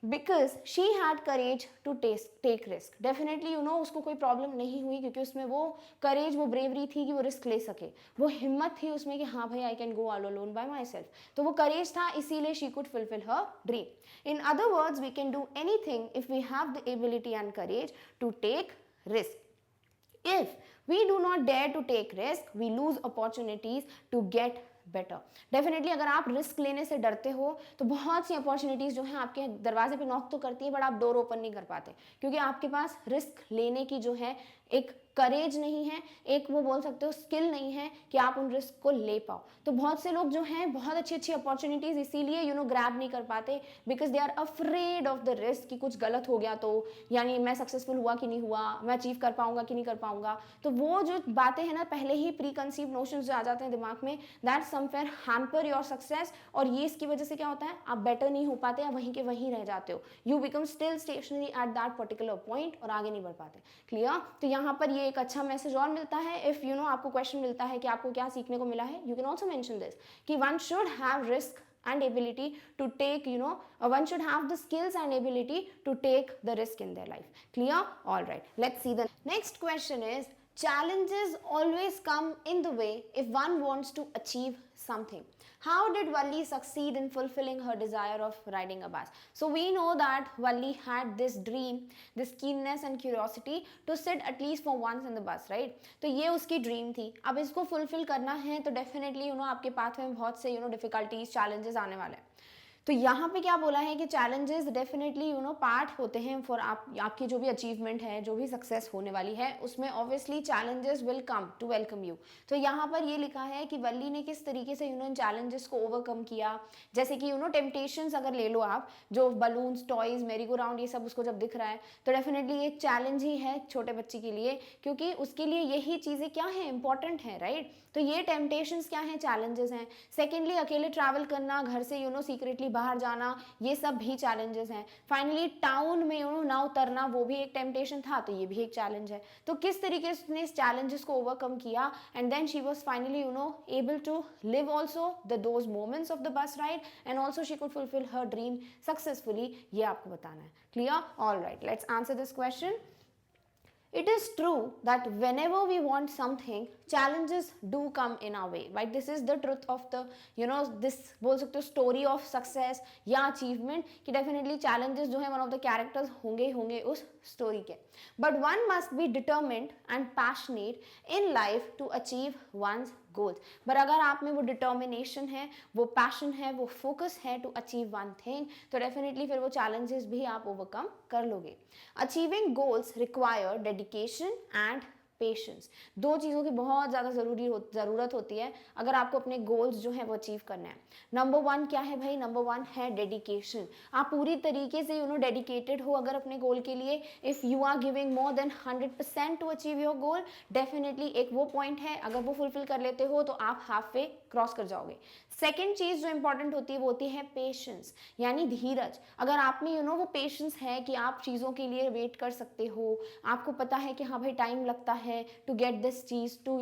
Because she had courage to take risk. Definitely उसको कोई प्रॉब्लम नहीं हुई क्योंकि उसमें वो करेज, वो ब्रेवरी थी कि वो रिस्क ले सके. वो हिम्मत थी उसमें कि हाँ भाई I can go all alone by myself. तो वो करेज था, इसीलिए she could fulfil her dream. In other words we can do anything if we have the ability and courage to take risk. If we do not dare to take risk, we lose opportunities to get better. Definitely अगर आप रिस्क लेने से डरते हो तो बहुत सी अपॉर्चुनिटीज़ जो हैं आपके दरवाजे पे नॉक तो करती है, बट आप डोर ओपन नहीं कर पाते क्योंकि आपके पास रिस्क लेने की जो है एक करेज नहीं है, एक वो बोल सकते हो स्किल नहीं है कि आप उन रिस्क को ले पाओ. तो बहुत से लोग जो हैं बहुत अच्छी अच्छी अपॉर्चुनिटीज़ इसीलिए ग्रैब नहीं कर पाते because they are afraid of the risk कि कुछ गलत हो गया तो, यानी मैं सक्सेसफुल हुआ कि नहीं हुआ, मैं अचीव कर पाऊंगा कि नहीं कर पाऊंगा. तो वो जो बातें हैं ना, पहले ही प्री कंसीव नोशंस जो आ जाते हैं दिमाग में, that somewhere hamper your success. और ये इसकी वजह से क्या होता है, आप बेटर नहीं हो पाते, आप वहीं के वहीं रह जाते हो. You become still stationary at that particular point और आगे नहीं बढ़ पाते. क्लियर? तो यहाँ पर ये एक अच्छा मैसेज और मिलता है. इफ आपको क्वेश्चन मिलता है कि आपको क्या सीखने को मिला है, you can also mention this कि one should have risk and ability to take, one should have the skills and ability to take the risk in their life. Clear? All right, let's see. The next question is, challenges always come in the way if one wants to achieve something. How did Valli succeed in fulfilling her desire of riding a bus? So we know that Valli had this dream, this keenness and curiosity to sit at least for once in the bus, right? तो ये उसकी ड्रीम थी. अब इसको फुलफिल करना है तो डेफिनेटली आपके पाथवे में बहुत से डिफिकल्टीज, चैलेंजेस आने वाले हैं. तो यहाँ पे क्या बोला है कि चैलेंजेस डेफिनेटली पार्ट होते हैं फॉर आपकी जो भी अचीवमेंट है, जो भी सक्सेस होने वाली है, उसमें obviously challenges will come to welcome you. तो यहाँ पर ये लिखा है कि वल्ली ने किस तरीके से इन चैलेंजेस को ओवरकम किया. जैसे कि टेम्पटेशंस अगर ले लो आप, जो बलून्स, टॉयज, मेरी गो राउंड, ये सब उसको जब दिख रहा है तो डेफिनेटली एक चैलेंज ही है छोटे बच्चे के लिए, क्योंकि उसके लिए यही चीज़ें क्या है, इंपॉर्टेंट है, राइट. तो ये टेम्पटेशंस क्या है, चैलेंजेस हैं. सेकेंडली अकेले ट्रैवल करना, घर से सीक्रेटली बाहर जाना, ये सब भी चैलेंजेस हैं. फाइनली टाउन में ना उतरना, वो भी एक टेम्पटेशन था, तो ये भी एक चैलेंज है. तो किस तरीके से उसने इस चैलेंजेस को ओवरकम किया and then she was finally able to live also those moments of the bus ride and also she could fulfil her dream successfully. ये आपको बताना है. Clear? All right, let's answer this question. It is true that whenever we want something, challenges do come in our way. Right? This is the truth of the, this बोल सकते हो story of success या achievement कि definitely challenges जो है one of the characters होंगे उस story के. But one must be determined and passionate in life to achieve one's goals. पर अगर आप में वो determination है, वो passion है, वो focus है to achieve one thing, तो definitely फिर वो challenges भी आप overcome कर लोगे. Achieving goals require dedication and patience. दो चीज़ों की बहुत ज़्यादा ज़रूरत होती है अगर आपको अपने गोल्स जो है वो अचीव करना है। नंबर 1 क्या है भाई? नंबर 1 है डेडिकेशन। आप पूरी तरीके से डेडिकेटेड हो अगर अपने गोल के लिए, if you are giving more than 100% to achieve your goal, definitely एक वो पॉइंट है, अगर वो फुलफिल कर लेते हो तो आप हाफ वे क्रॉस कर जाओगे। सेकेंड चीज़ जो इंपॉर्टेंट होती है वो होती है पेशेंस, यानी धीरज। अगर आप में वो पेशेंस है कि आप चीज़ों के लिए वेट कर सकते हो, आपको पता है कि हाँ भाई टाइम लगता है टू गेट दिस चीज़, टू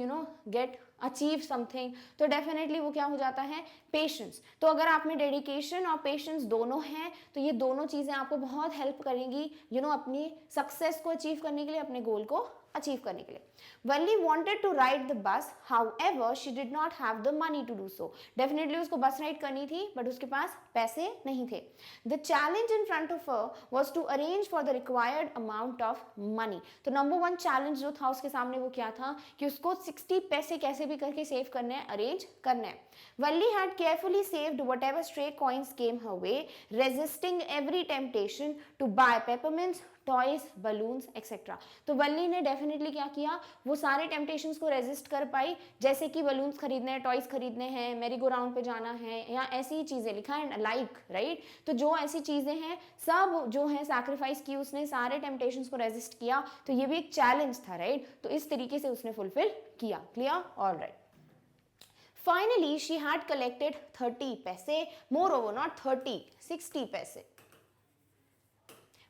गेट अचीव समथिंग, तो डेफिनेटली वो क्या हो जाता है? पेशेंस। तो अगर आप में डेडिकेशन और पेशेंस दोनों हैं तो ये दोनों चीज़ें आपको बहुत हेल्प करेंगी अपनी सक्सेस को अचीव करने के लिए, अपने गोल को अचीव करने के लिए। Valli wanted to ride the bus, however she did not have the money to do so. Definitely उसको बस राइड करनी थी बट उसके पास पैसे नहीं थे। The challenge in front of her was to arrange for the required amount of money. तो नंबर 1 चैलेंज जो था उसके सामने वो क्या था कि उसको 60 पैसे कैसे भी करके सेव करने हैं, अरेंज करने हैं। Valli had carefully saved whatever stray coins came her way, resisting every temptation to buy peppermints, toys, balloons etcetera. तो वल्ली ने डेफिनेटली क्या किया, वो सारे टेम्पटेशंस को रेजिस्ट कर पाई, जैसे कि बलून्स खरीदने हैं, टॉयज खरीदने हैं, मेरी गो राउंड पे जाना है, या ऐसी ही चीज़ें लिखा है लाइक, राइट। तो जो ऐसी चीज़ें हैं सब जो है सैक्रिफाइस की उसने, सारे टेम्पटेशंस को रेजिस्ट किया। तो ये भी एक चैलेंज था, राइट। तो इस तरीके से उसने फुलफिल किया। Clear? Alright. Finally, she had collected 30 पैसे, moreover not 30, 60 पैसे।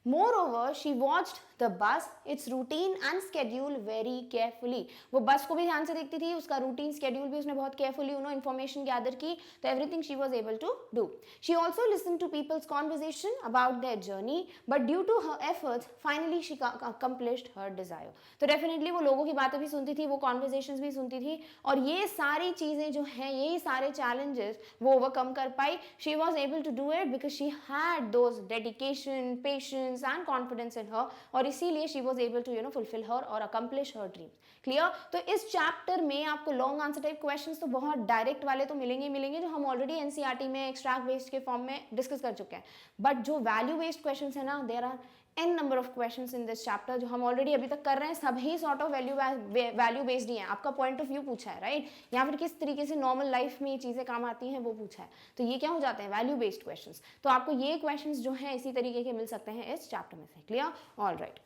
Moreover, she watched the bus, its routine and schedule very carefully. वो बस को भी ध्यान से देखती थी, उसका रूटीन स्केड्यूल भी उसने बहुत केयरफुली इन्फॉर्मेशन गैदर की, तो everything she was able to do. She also listen to people's conversation about their journey, but due to her efforts finally she accomplished her desire. तो डेफिनेटली वो लोगों की बातें भी सुनती थी, वो कॉन्वर्जेशन भी सुनती थी, और ये सारी चीज़ें जो हैं, यही सारे चैलेंजेस वो ओवरकम कर पाई। She was able to do it because she had those dedication, patience and confidence in her, और इसीलिए she was able to fulfill her और accomplish her dreams. क्लियर? तो इस चैप्टर में आपको लॉन्ग आंसर टाइप क्वेश्चंस तो बहुत डायरेक्ट वाले तो मिलेंगे जो हम ऑलरेडी एनसीईआरटी में एक्सट्रैक्ट बेस्ड के फॉर्म में डिस्कस कर चुके हैं, बट जो वैल्यू बेस्ड क्वेश्चंस है ना, there are n number of questions in this chapter जो हम ऑलरेडी अभी तक कर रहे हैं, सभी सॉर्ट ऑफ वैल्यू बेस्ड ही हैं। आपका पॉइंट ऑफ व्यू पूछा है, राइट, या फिर किस तरीके से नॉर्मल लाइफ में ये चीज़ें काम आती हैं वो पूछा है, तो ये क्या हो जाते हैं? Value based questions. तो आपको ये क्वेश्चंस जो हैं इसी तरीके के मिल सकते हैं इस चैप्टर में से। Clear? Alright.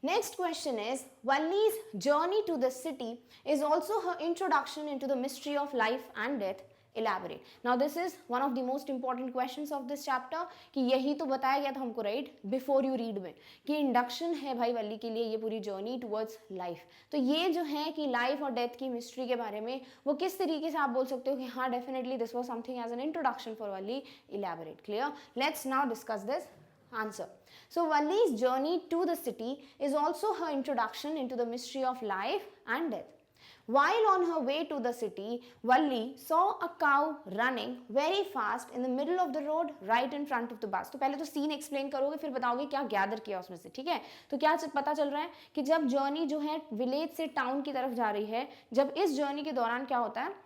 Next question is, Valli's journey to the city is also her introduction into the mystery of life and death. Elaborate. Now this is one of the most important questions of this chapter, कि यही तो बताया गया था हमको, राइट, बिफोर यू रीड में, कि इंडक्शन है भाई वल्ली के लिए ये पूरी जर्नी टुवर्ड्स लाइफ। तो ये जो है कि लाइफ और डेथ की मिस्ट्री के बारे में वो किस तरीके से आप बोल सकते हो कि हाँ definitely this was something as an introduction for Valli. Elaborate. Clear? Let's now discuss this answer. So Valli's journey to the city is also her introduction into the mystery of life and death. While on her way to the city, Valli saw a cow running very fast in the middle of the road right in front of the bus. तो पहले तो सीन एक्सप्लेन करोगे फिर बताओगे क्या गैदर किया उसमें से, ठीक है? तो क्या पता चल रहा है कि जब जर्नी जो है विलेज से टाउन की तरफ जा रही है, जब इस जर्नी के दौरान क्या होता है,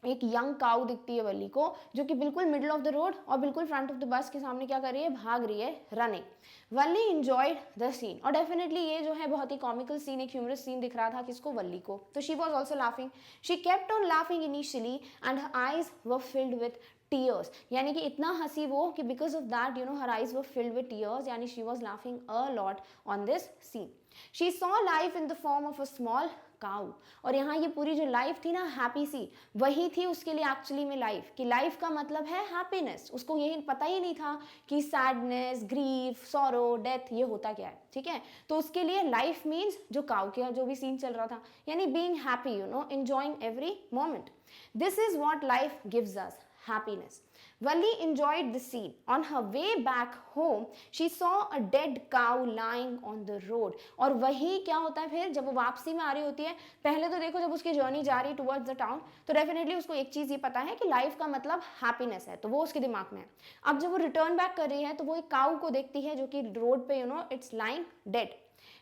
एक यंग काऊ दिखती है वल्ली को, जो कि बिल्कुल मिडिल ऑफ द रोड और बिल्कुल फ्रंट ऑफ द बस के सामने क्या कर रही है, भाग रही है, running. Valli enjoyed the scene, और डेफिनेटली ये जो है बहुत ही कॉमिकल सीन, एक ह्यूमरस सीन दिख रहा था किसको, वल्ली को। तो she was also laughing, she kept on laughing initially and her eyes were filled with tears, यानी कि इतना हंसी वो कि because of that her eyes were filled with tears, यानी she was laughing a lot on this scene. She saw life in the form of a small cow, और यहाँ ये पूरी जो लाइफ थी ना हैप्पी सी, वही थी उसके लिए एक्चुअली में लाइफ, कि लाइफ का मतलब है हैप्पीनेस। उसको यही पता ही नहीं था कि सैडनेस, ग्रीफ, सॉरो, डेथ ये होता क्या है, ठीक है? तो उसके लिए लाइफ मीन्स जो काऊ के जो भी सीन चल रहा था, यानी being happy, enjoying every moment. This is what life gives us, happiness. Valli enjoyed the scene. On her way back home, she saw a dead cow lying on the road. और वही क्या होता है फिर जब वो वापसी में आ रही होती है, पहले तो देखो जब उसकी जर्नी जा रही टुवर्ड्स द टाउन, तो डेफिनेटली उसको एक चीज़ ये पता है कि लाइफ का मतलब हैप्पीनेस है, तो वो उसके दिमाग में है। अब जब वो रिटर्न बैक कर रही है तो वो एक काऊ को देखती है जो कि रोड पे it's lying dead.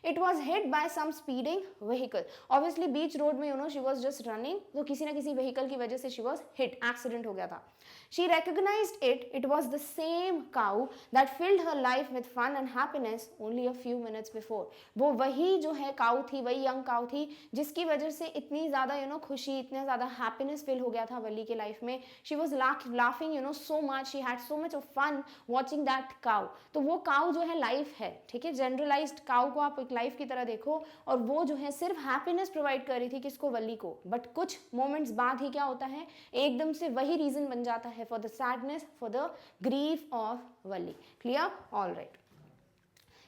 It was hit by some speeding vehicle. Obviously beach road में she was just running, तो किसी ना किसी vehicle की वजह से she was hit, accident हो गया था. She recognized it was the same cow that filled her life with fun and happiness only a few minutes before. वो वही जो है cow थी, वही young cow थी जिसकी वजह से इतनी ज़्यादा खुशी, इतना ज़्यादा happiness feel हो गया था वली के life में. She was laughing so much, she had so much of fun watching that cow. तो वो cow जो है life है, ठीक है, generalized cow को आप एक life की तरह देखो और वो जो है सिर्फ happiness provide कर रही थी किसको, वली को. But कुछ moments बाद ही क्या होता है, एकदम से वही reason बन जाता है for the sadness, for the grief of Valli. Clear? All right.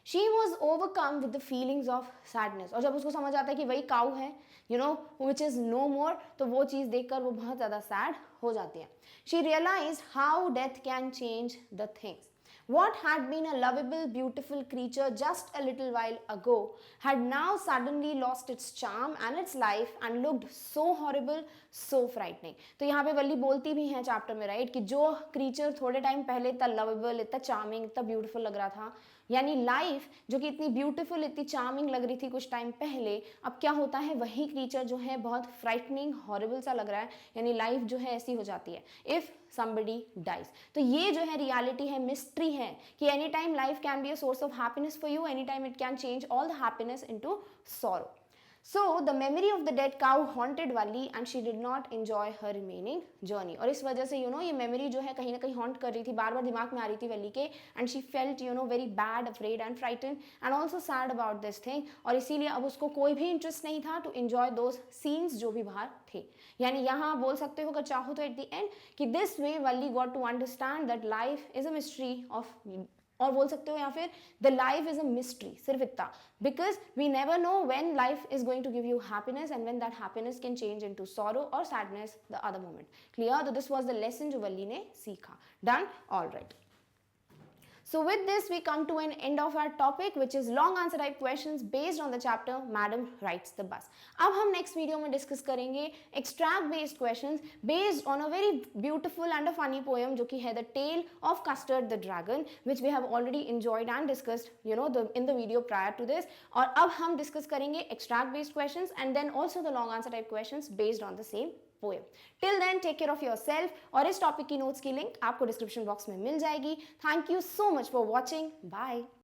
She was overcome with the feelings of sadness. और जब उसको समझ आता है कि वही काऊ है, which is no more, तो वो चीज़ देखकर वो बहुत ज़्यादा sad हो जाती है. She realized how death can change the things. What had been a lovable, beautiful creature just a little while ago had now suddenly lost its charm and its life and looked so horrible, so frightening. तो यहाँ पे वल्ली बोलती भी है चैप्टर में, राइट, कि जो क्रीचर थोड़े टाइम पहले इतना लवेबल, इतना चार्मिंग, इतना ब्यूटीफुल लग रहा था, यानी लाइफ जो कि इतनी ब्यूटीफुल, इतनी चार्मिंग लग रही थी कुछ टाइम पहले, अब क्या होता है, वही क्रीचर जो है बहुत फ्राइटनिंग, हॉरिबल सा लग रहा है, यानी लाइफ जो है ऐसी हो जाती है इफ somebody dies. तो ये जो है रियलिटी है, मिस्ट्री है कि any time life can be a source of happiness for you, any time it can change all the happiness into sorrow. So the memory of the dead cow haunted Valli and she did not enjoy her remaining journey. और इस वजह से ये memory जो है कहीं ना कहीं haunt कर रही थी, बार बार दिमाग में आ रही थी वल्ली के, and she felt very bad, afraid and frightened and also sad about this thing. और इसीलिए अब उसको कोई भी interest नहीं था to enjoy those scenes जो भी बाहर थे. यानी यहाँ बोल सकते हो अगर चाहो तो at the end कि this way Valli got to understand that life is a mystery of, और बोल सकते हो या फिर the life is a mystery, सिर्फ इतना, because we never know when life is going to give you happiness and when that happiness can change into sorrow और sadness the other moment. Clear? तो दिस वाज द लेसन जो वल्ली ने सीखा. Done? All right. So with this we come to an end of our topic, which is long answer type questions based on the chapter Madam Rides the Bus. अब हम next video में discuss करेंगे extract based questions based on a very beautiful and a funny poem जो कि है The Tale of Custard the Dragon, which we have already enjoyed and discussed in the video prior to this. और अब हम discuss करेंगे extract based questions and then also the long answer type questions based on the same poem. Till then, take care of yourself. और इस टॉपिक की नोट्स की लिंक आपको डिस्क्रिप्शन बॉक्स में मिल जाएगी. Thank you so much for watching. Bye.